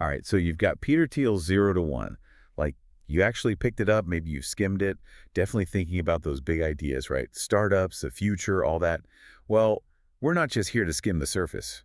All right, so you've got Peter Thiel's 0 to 1. Like, you actually picked it up, maybe you skimmed it, definitely thinking about those big ideas, right? Startups, the future, all that. Well, we're not just here to skim the surface.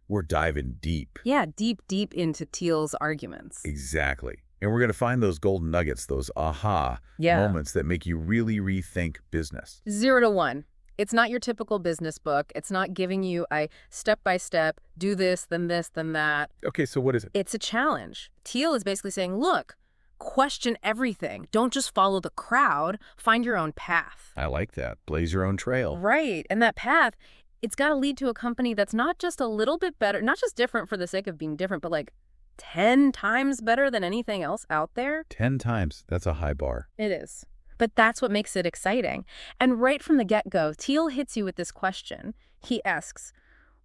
We're diving deep. Yeah, deep, deep into Thiel's arguments. Exactly. And we're going to find those golden nuggets, those aha Yeah. moments that make you really rethink business. 0 to 1. It's not your typical business book. It's not giving you a step-by-step, do this, then that. Okay, so what is it? It's a challenge. Thiel is basically saying, look, question everything. Don't just follow the crowd. Find your own path. I like that. Blaze your own trail. Right. And that path, it's got to lead to a company that's not just a little bit better, not just different for the sake of being different, but like 10 times better than anything else out there. 10 times. That's a high bar. It is. But that's what makes it exciting. And right from the get-go, Thiel hits you with this question. He asks,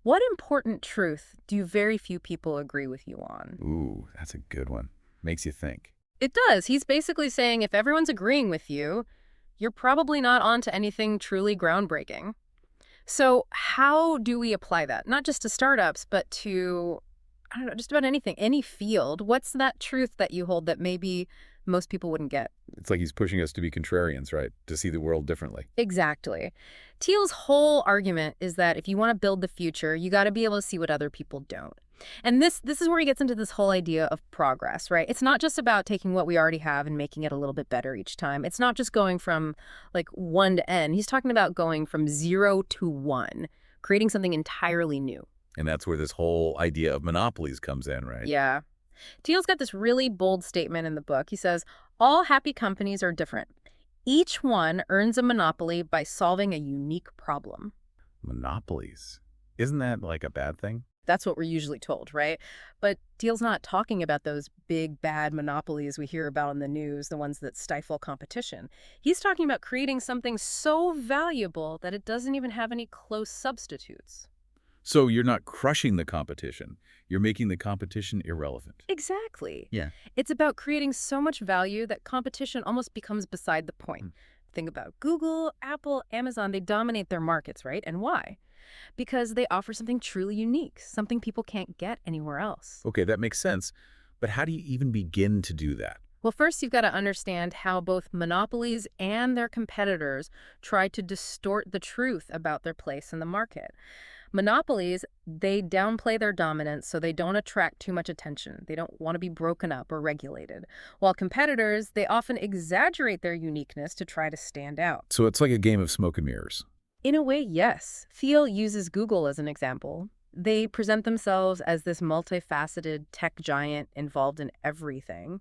what important truth do very few people agree with you on? Ooh, that's a good one. Makes you think. It does. He's basically saying if everyone's agreeing with you, you're probably not onto anything truly groundbreaking. So how do we apply that? Not just to startups, but to, I don't know, just about anything, any field. What's that truth that you hold that maybe most people wouldn't get? It's like he's pushing us to be contrarians, right? To see the world differently. Exactly. Thiel's whole argument is that if you want to build the future, you got to be able to see what other people don't. And this is where he gets into this whole idea of progress, right? It's not just about taking what we already have and making it a little bit better each time. It's not just going from like 1 to n. He's talking about going from 0 to 1, creating something entirely new. And that's where this whole idea of monopolies comes in, right? Yeah. Thiel's got this really bold statement in the book. He says, all happy companies are different. Each one earns a monopoly by solving a unique problem. Monopolies. Isn't that like a bad thing? That's what we're usually told, right? But Thiel's not talking about those big, bad monopolies we hear about in the news, the ones that stifle competition. He's talking about creating something so valuable that it doesn't even have any close substitutes. So you're not crushing the competition. You're making the competition irrelevant. Exactly. Yeah. It's about creating so much value that competition almost becomes beside the point. Think about Google, Apple, Amazon. They dominate their markets, right? And why? Because they offer something truly unique, something people can't get anywhere else. Okay, that makes sense. But how do you even begin to do that? Well, first, you've got to understand how both monopolies and their competitors try to distort the truth about their place in the market. Monopolies, they downplay their dominance so they don't attract too much attention. They don't want to be broken up or regulated. While competitors, they often exaggerate their uniqueness to try to stand out. So it's like a game of smoke and mirrors. In a way, yes. Thiel uses Google as an example. They present themselves as this multifaceted tech giant involved in everything.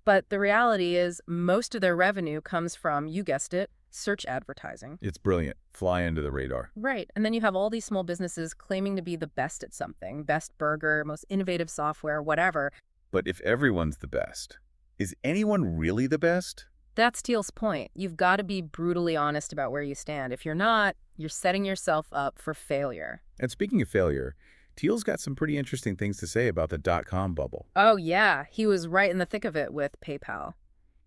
But the reality is most of their revenue comes from, you guessed it, search advertising. It's brilliant. Fly under the radar. Right. And then you have all these small businesses claiming to be the best at something, best burger, most innovative software, whatever. But if everyone's the best, is anyone really the best? That's Thiel's point. You've got to be brutally honest about where you stand. If you're not, you're setting yourself up for failure. And speaking of failure, Thiel's got some pretty interesting things to say about the dot-com bubble. Oh, yeah. He was right in the thick of it with PayPal.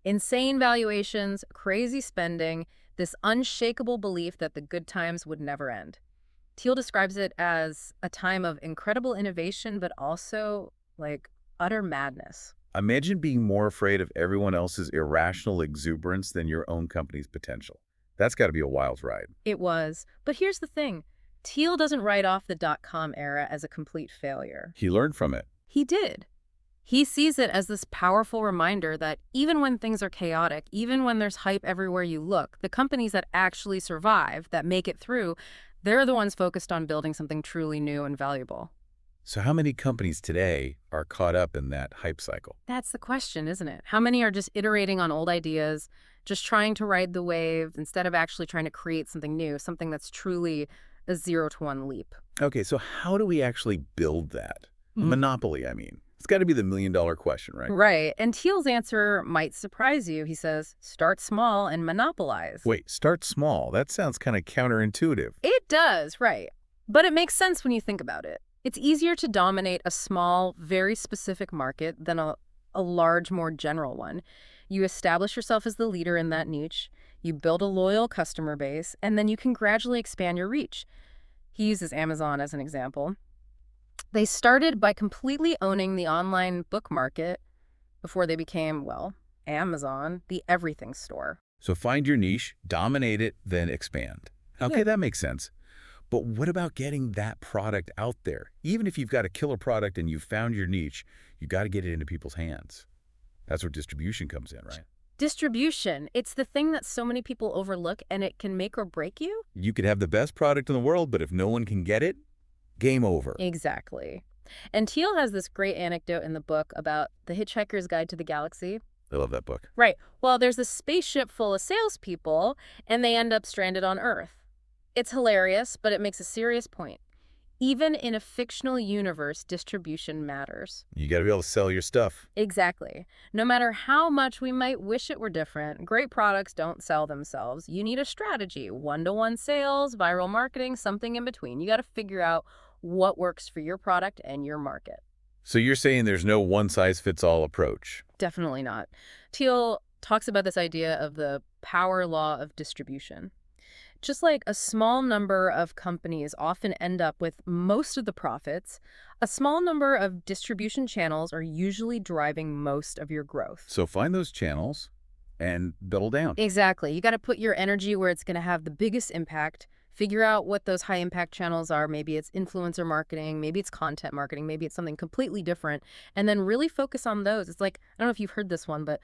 Insane valuations, crazy spending, this unshakable belief that the good times would never end. Thiel describes it as a time of incredible innovation, but also, like, utter madness. Imagine being more afraid of everyone else's irrational exuberance than your own company's potential. That's got to be a wild ride. It was. But here's the thing. Thiel doesn't write off the dot-com era as a complete failure. He learned from it. He did. He sees it as this powerful reminder that even when things are chaotic, even when there's hype everywhere you look, the companies that actually survive, that make it through, they're the ones focused on building something truly new and valuable. So how many companies today are caught up in that hype cycle? That's the question, isn't it? How many are just iterating on old ideas, just trying to ride the wave instead of actually trying to create something new, something that's truly a 0 to 1 leap? Okay, so how do we actually build that? Monopoly, I mean. It's got to be the million-dollar question, right? Right. And Thiel's answer might surprise you. He says, start small and monopolize. Wait, start small. That sounds kind of counterintuitive. It does, right. But it makes sense when you think about it. It's easier to dominate a small, very specific market than a large, more general one. You establish yourself as the leader in that niche, you build a loyal customer base, and then you can gradually expand your reach. He uses Amazon as an example. They started by completely owning the online book market before they became, well, Amazon, the everything store. So find your niche, dominate it, then expand. Okay, Yeah. that makes sense. But what about getting that product out there? Even if you've got a killer product and you've found your niche, you got to get it into people's hands. That's where distribution comes in, right? Distribution, it's the thing that so many people overlook, and it can make or break you. You could have the best product in the world, but if no one can get it, game over. Exactly. And Thiel has this great anecdote in the book about the Hitchhiker's Guide to the Galaxy. I love that book. Right. Well, there's a spaceship full of salespeople, and they end up stranded on Earth. It's hilarious, but it makes a serious point. Even in a fictional universe, distribution matters. You got to be able to sell your stuff. Exactly. No matter how much we might wish it were different, great products don't sell themselves. You need a strategy, one-to-one sales, viral marketing, something in between. You got to figure out what works for your product and your market. So you're saying there's no one-size-fits-all approach. Definitely not. Thiel talks about this idea of the power law of distribution. Just like a small number of companies often end up with most of the profits, a small number of distribution channels are usually driving most of your growth. So find those channels and double down. Exactly. You got to put your energy where it's going to have the biggest impact. Figure out what those high impact channels are. Maybe it's influencer marketing, maybe it's content marketing, maybe it's something completely different. And then really focus on those. It's like, I don't know if you've heard this one, but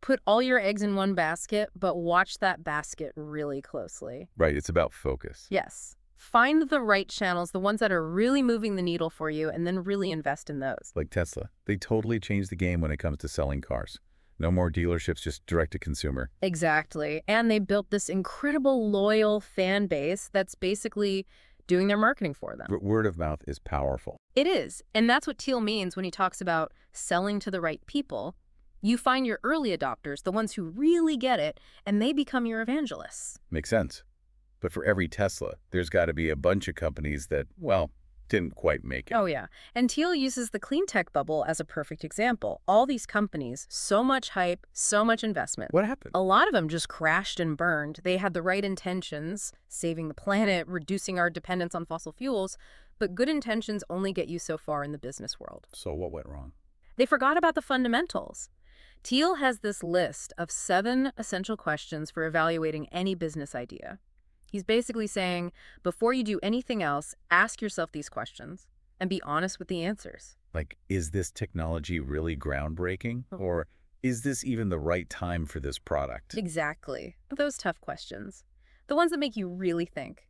put all your eggs in one basket, but watch that basket really closely. Right, it's about focus. Yes. Find the right channels, the ones that are really moving the needle for you, and then really invest in those. Like Tesla. They totally changed the game when it comes to selling cars. No more dealerships, just direct to consumer. Exactly. And they built this incredible loyal fan base that's basically doing their marketing for them. Word of mouth is powerful. It is. And that's what Thiel means when he talks about selling to the right people. You find your early adopters, the ones who really get it, and they become your evangelists. Makes sense. But for every Tesla, there's got to be a bunch of companies that, well, didn't quite make it. Oh, yeah. And Thiel uses the clean tech bubble as a perfect example. All these companies, so much hype, so much investment. What happened? A lot of them just crashed and burned. They had the right intentions, saving the planet, reducing our dependence on fossil fuels, but good intentions only get you so far in the business world. So what went wrong? They forgot about the fundamentals. Thiel has this list of 7 essential questions for evaluating any business idea. He's basically saying, before you do anything else, ask yourself these questions and be honest with the answers. Like, is this technology really groundbreaking? Or is this even the right time for this product? Exactly. Those tough questions. The ones that make you really think.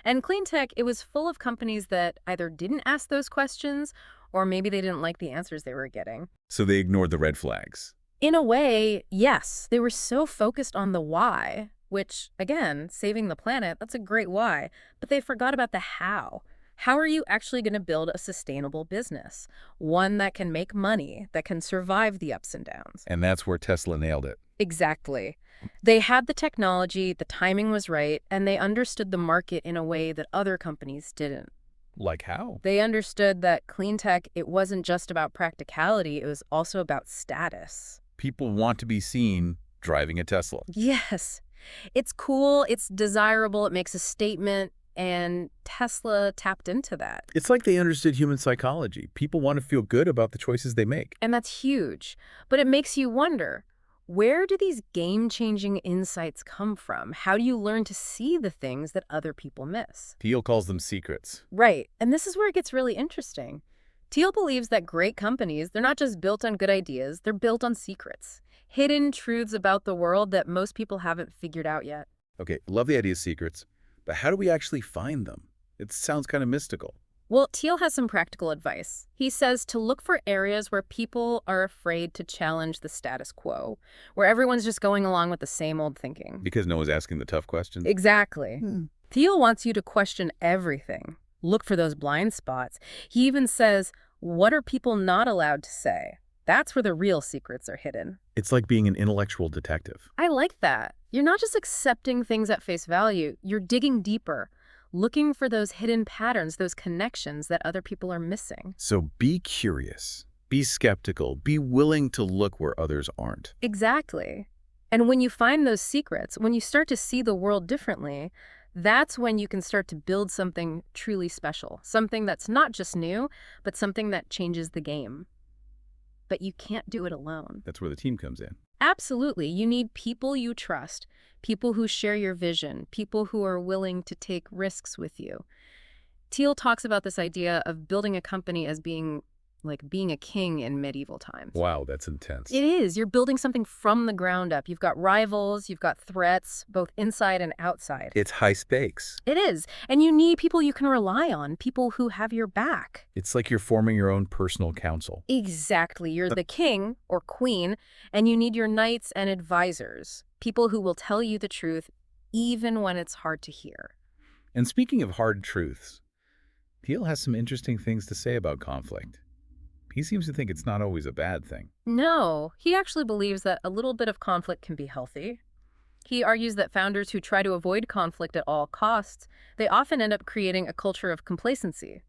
And clean tech, it was full of companies that either didn't ask those questions or maybe they didn't like the answers they were getting. So they ignored the red flags. In a way, yes. They were so focused on the why, which, again, saving the planet, that's a great why, but they forgot about the how. How are you actually going to build a sustainable business? One that can make money, that can survive the ups and downs. And that's where Tesla nailed it. Exactly. They had the technology, the timing was right, and they understood the market in a way that other companies didn't. Like how? They understood that clean tech, it wasn't just about practicality, it was also about status. People want to be seen driving a Tesla. Yes. It's cool, it's desirable, it makes a statement, and Tesla tapped into that. It's like they understood human psychology. People want to feel good about the choices they make. And that's huge. But it makes you wonder, where do these game-changing insights come from? How do you learn to see the things that other people miss? Thiel calls them secrets. Right. And this is where it gets really interesting. Thiel believes that great companies, they're not just built on good ideas, they're built on secrets. Hidden truths about the world that most people haven't figured out yet. Okay, love the idea of secrets, but how do we actually find them? It sounds kind of mystical. Well, Thiel has some practical advice. He says to look for areas where people are afraid to challenge the status quo, where everyone's just going along with the same old thinking. Because no one's asking the tough questions? Exactly. Thiel wants you to question everything. Look for those blind spots. He even says, what are people not allowed to say? That's where the real secrets are hidden. It's like being an intellectual detective. I like that. You're not just accepting things at face value, you're digging deeper, looking for those hidden patterns, those connections that other people are missing. So be curious, be skeptical, be willing to look where others aren't. Exactly. And when you find those secrets, when you start to see the world differently, That's when you can start to build something truly special, something that's not just new, but something that changes the game. But you can't do it alone. That's where the team comes in. Absolutely. You need people you trust, people who share your vision, people who are willing to take risks with you. Thiel talks about this idea of building a company as being like being a king in medieval times. Wow, that's intense. It is. You're building something from the ground up. You've got rivals, you've got threats, both inside and outside. It's high stakes. It is. And you need people you can rely on, people who have your back. It's like you're forming your own personal council. Exactly. You're the king or queen, and you need your knights and advisors, people who will tell you the truth even when it's hard to hear. And speaking of hard truths, Thiel has some interesting things to say about conflict. He seems to think it's not always a bad thing. No, he actually believes that a little bit of conflict can be healthy. He argues that founders who try to avoid conflict at all costs, they often end up creating a culture of complacency,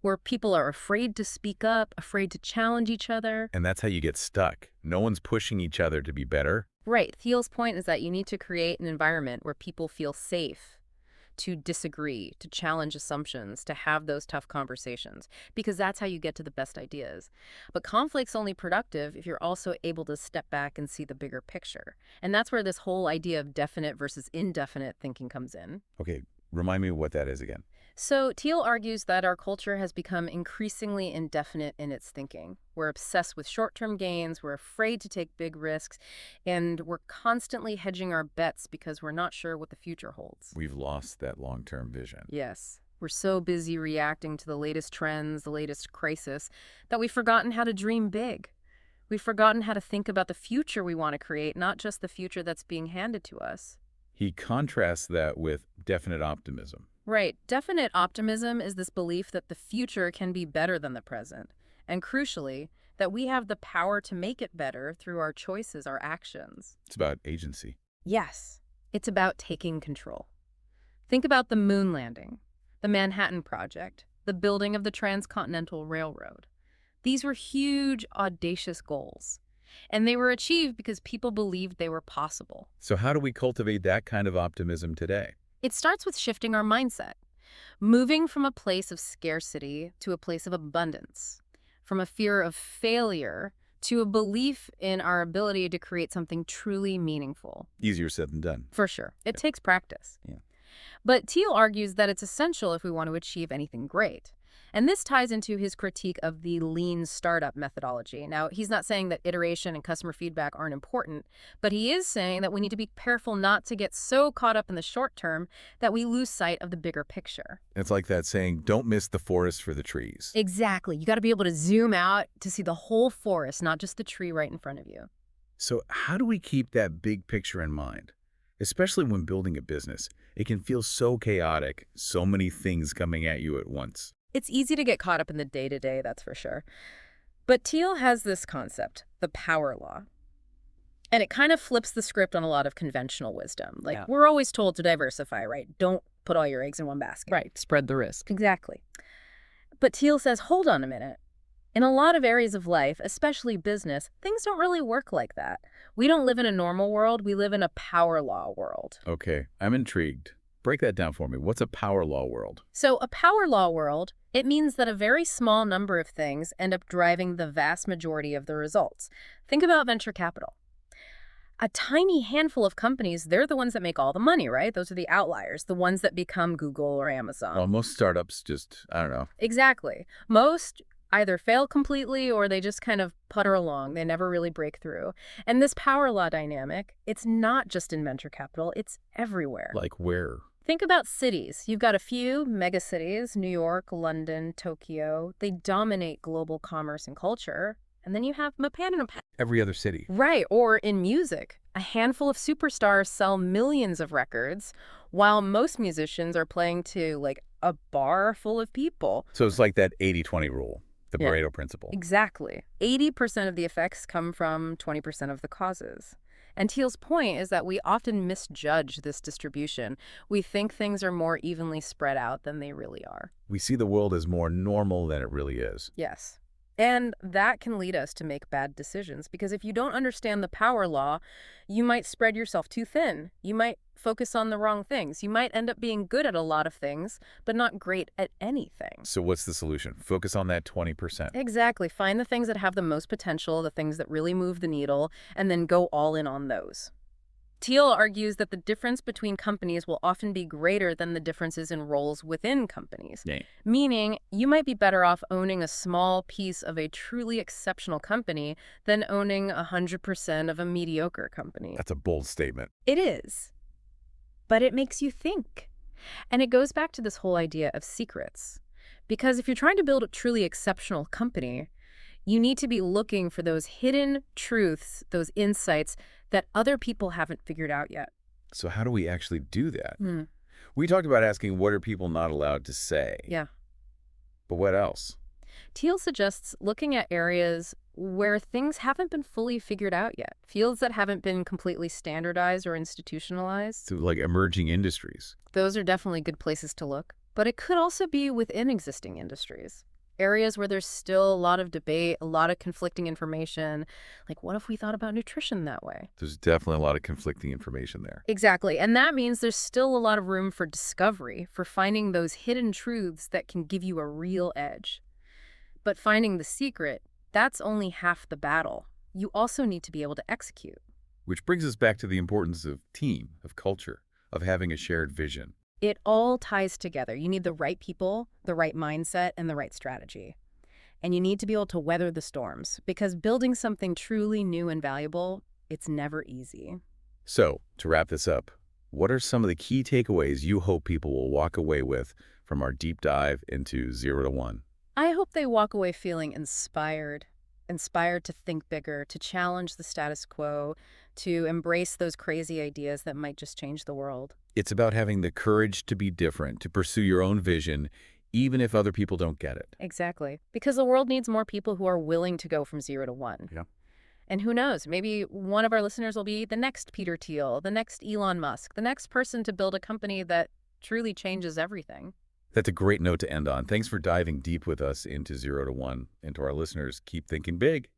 where people are afraid to speak up, afraid to challenge each other. And that's how you get stuck. No one's pushing each other to be better. Right. Thiel's point is that you need to create an environment where people feel safe to disagree, to challenge assumptions, to have those tough conversations, because that's how you get to the best ideas. But conflict's only productive if you're also able to step back and see the bigger picture. And that's where this whole idea of definite versus indefinite thinking comes in. Okay, remind me what that is again. So Thiel argues that our culture has become increasingly indefinite in its thinking. We're obsessed with short-term gains, we're afraid to take big risks, and we're constantly hedging our bets because we're not sure what the future holds. We've lost that long-term vision. Yes. We're so busy reacting to the latest trends, the latest crisis, that we've forgotten how to dream big. We've forgotten how to think about the future we want to create, not just the future that's being handed to us. He contrasts that with definite optimism. Right. Definite optimism is this belief that the future can be better than the present. And crucially, that we have the power to make it better through our choices, our actions. It's about agency. Yes. It's about taking control. Think about the moon landing, the Manhattan Project, the building of the Transcontinental Railroad. These were huge, audacious goals. And they were achieved because people believed they were possible. So how do we cultivate that kind of optimism today? It starts with shifting our mindset, moving from a place of scarcity to a place of abundance, from a fear of failure to a belief in our ability to create something truly meaningful. Easier said than done. For sure. It takes practice. Yeah. But Thiel argues that it's essential if we want to achieve anything great. And this ties into his critique of the lean startup methodology. Now, he's not saying that iteration and customer feedback aren't important, but he is saying that we need to be careful not to get so caught up in the short term that we lose sight of the bigger picture. It's like that saying, don't miss the forest for the trees. Exactly. You got to be able to zoom out to see the whole forest, not just the tree right in front of you. So how do we keep that big picture in mind? Especially when building a business, it can feel so chaotic, so many things coming at you at once. It's easy to get caught up in the day-to-day, that's for sure. But Thiel has this concept, the power law. And it kind of flips the script on a lot of conventional wisdom. Like, we're always told to diversify, right? Don't put all your eggs in one basket. Right, spread the risk. Exactly. But Thiel says, hold on a minute. In a lot of areas of life, especially business, things don't really work like that. We don't live in a normal world, we live in a power law world. Okay, I'm intrigued. Break that down for me. What's a power law world? So a power law world, it means that a very small number of things end up driving the vast majority of the results. Think about venture capital. A tiny handful of companies, they're the ones that make all the money, right? Those are the outliers, the ones that become Google or Amazon. Well, most startups just, I don't know. Exactly. Most either fail completely or they just kind of putter along. They never really break through. And this power law dynamic, it's not just in venture capital, it's everywhere. Like where? Think about cities. You've got a few megacities, New York, London, Tokyo. They dominate global commerce and culture. And then you have Every other city. Right, or in music. A handful of superstars sell millions of records, while most musicians are playing to, like, a bar full of people. So it's like that 80-20 rule, the Pareto principle. Exactly. 80% of the effects come from 20% of the causes. And Thiel's point is that we often misjudge this distribution. We think things are more evenly spread out than they really are. We see the world as more normal than it really is. Yes. And that can lead us to make bad decisions because if you don't understand the power law, you might spread yourself too thin. You might focus on the wrong things. You might end up being good at a lot of things, but not great at anything. So what's the solution? Focus on that 20%. Exactly. Find the things that have the most potential, the things that really move the needle, and then go all in on those. Thiel argues that the difference between companies will often be greater than the differences in roles within companies. Yeah. Meaning, you might be better off owning a small piece of a truly exceptional company than owning 100% of a mediocre company. That's a bold statement. It is. But it makes you think. And it goes back to this whole idea of secrets. Because if you're trying to build a truly exceptional company, you need to be looking for those hidden truths, those insights that other people haven't figured out yet. So how do we actually do that? Hmm. We talked about asking what are people not allowed to say. Yeah. But what else? Thiel suggests looking at areas where things haven't been fully figured out yet, fields that haven't been completely standardized or institutionalized. So like emerging industries. Those are definitely good places to look. But it could also be within existing industries. Areas where there's still a lot of debate, a lot of conflicting information. Like, what if we thought about nutrition that way? There's definitely a lot of conflicting information there. Exactly. And that means there's still a lot of room for discovery, for finding those hidden truths that can give you a real edge. But finding the secret, that's only half the battle. You also need to be able to execute. Which brings us back to the importance of team, of culture, of having a shared vision. It all ties together. You need the right people, the right mindset, and the right strategy. And you need to be able to weather the storms, because building something truly new and valuable, it's never easy. So, to wrap this up, what are some of the key takeaways you hope people will walk away with from our deep dive into 0 to 1? I hope they walk away feeling inspired to think bigger, to challenge the status quo, to embrace those crazy ideas that might just change the world. It's about having the courage to be different, to pursue your own vision, even if other people don't get it. Exactly. Because the world needs more people who are willing to go from 0 to 1. Yeah. And who knows, maybe one of our listeners will be the next Peter Thiel, the next Elon Musk, the next person to build a company that truly changes everything. That's a great note to end on. Thanks for diving deep with us into 0 to 1. And to our listeners, keep thinking big.